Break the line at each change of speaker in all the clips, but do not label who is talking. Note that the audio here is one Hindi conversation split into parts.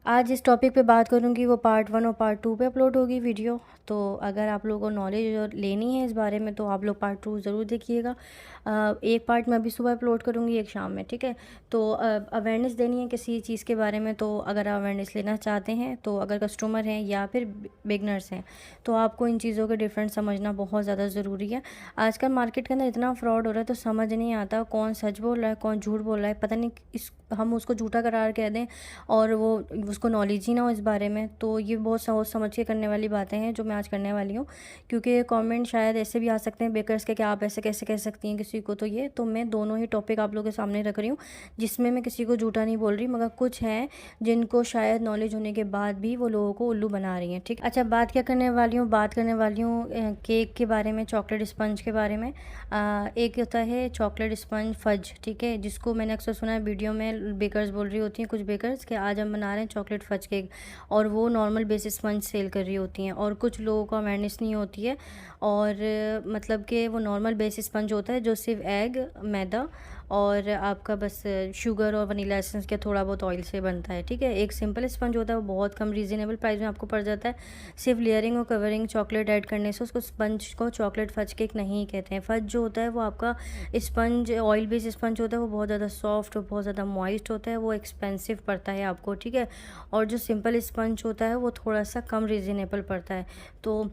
आज इस टॉपिक पे बात करूँगी वो पार्ट 1 और पार्ट 2 पे अपलोड होगी वीडियो। तो अगर आप लोगों को नॉलेज और लेनी है इस बारे में तो आप लोग पार्ट 2 ज़रूर देखिएगा। एक पार्ट मैं अभी सुबह अपलोड करूँगी, एक शाम में, ठीक है। तो अवेयरनेस देनी है किसी चीज़ के बारे में, तो अगर आप अवेयरनेस लेना चाहते हैं, तो अगर कस्टमर हैं या फिर बिगनर्स हैं, तो आपको इन चीज़ों के डिफरेंस समझना बहुत ज़्यादा ज़रूरी है। आजकल मार्केट के अंदर इतना फ्रॉड हो रहा है, तो समझ नहीं आता कौन सच बोल रहा है, कौन झूठ बोल रहा है। पता नहीं हम उसको झूठा करार कह दें और वो उसको नॉलेज ही ना हो इस बारे में। तो ये बहुत सोच समझ के करने वाली बातें हैं जो मैं आज करने वाली हूँ, क्योंकि कमेंट शायद ऐसे भी आ सकते हैं बेकर्स के कि आप ऐसे कैसे कह सकती हैं किसी को। तो मैं दोनों ही टॉपिक आप लोगों के सामने रख रही हूँ, जिसमें मैं किसी को झूठा नहीं बोल रही, मगर कुछ हैं जिनको शायद नॉलेज होने के बाद भी वो लोगों को उल्लू बना रही हैं, ठीक। अच्छा, बात क्या करने वाली हूँ, बात करने वाली हूँ केक के बारे में, चॉकलेट स्पंज के बारे में। एक होता है चॉकलेट स्पंज फज, ठीक है, जिसको मैंने अक्सर सुना है वीडियो में बेकर्स बोल रही होती हैं कुछ बेकर्स कि आज हम बना रहे हैं चॉकलेट फज केक, और वो नॉर्मल बेसिस स्पंज सेल कर रही होती हैं। और कुछ लोगों को अवेयरनेस नहीं होती है, और मतलब कि वो नॉर्मल बेसिस स्पंज होता है जो सिर्फ एग, मैदा और आपका बस शुगर और वनीला एसेंस के थोड़ा बहुत ऑयल से बनता है, ठीक है। एक सिंपल स्पंज होता है, वो बहुत कम रीज़नेबल प्राइस में आपको पड़ जाता है। सिर्फ लेयरिंग और कवरिंग चॉकलेट ऐड करने से उसको स्पंज को चॉकलेट फज केक नहीं कहते हैं। फज जो होता है वो आपका स्पंज, ऑयल बेस्ड स्पंज होता है, वो बहुत ज़्यादा सॉफ्ट और बहुत ज़्यादा मॉइस्ट होता है, वो एक्सपेंसिव पड़ता है आपको, ठीक है। और जो सिंपल स्पंज होता है वो थोड़ा सा कम रीज़नेबल पड़ता है। तो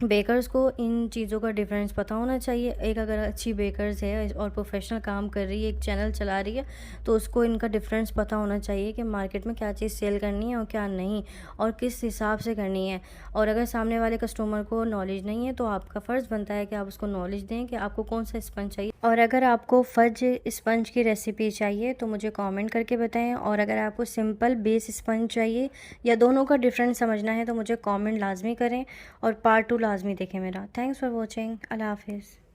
बेकर्स को इन चीज़ों का डिफरेंस पता होना चाहिए। एक अगर अच्छी बेकर्स है और प्रोफेशनल काम कर रही है, एक चैनल चला रही है, तो उसको इनका डिफरेंस पता होना चाहिए कि मार्केट में क्या चीज़ सेल करनी है और क्या नहीं, और किस हिसाब से करनी है। और अगर सामने वाले कस्टमर को नॉलेज नहीं है, तो आपका फ़र्ज़ बनता है कि आप उसको नॉलेज दें कि आपको कौन सा स्पंज चाहिए। और अगर आपको फज स्पंज की रेसिपी चाहिए तो मुझे कमेंट करके बताएं, और अगर आपको सिंपल बेस स्पंज चाहिए या दोनों का डिफरेंस समझना है तो मुझे कमेंट लाजमी करें, और पार्ट 2 लाजमी देखें मेरा। Thanks for watching. अल्लाह हाफिज़।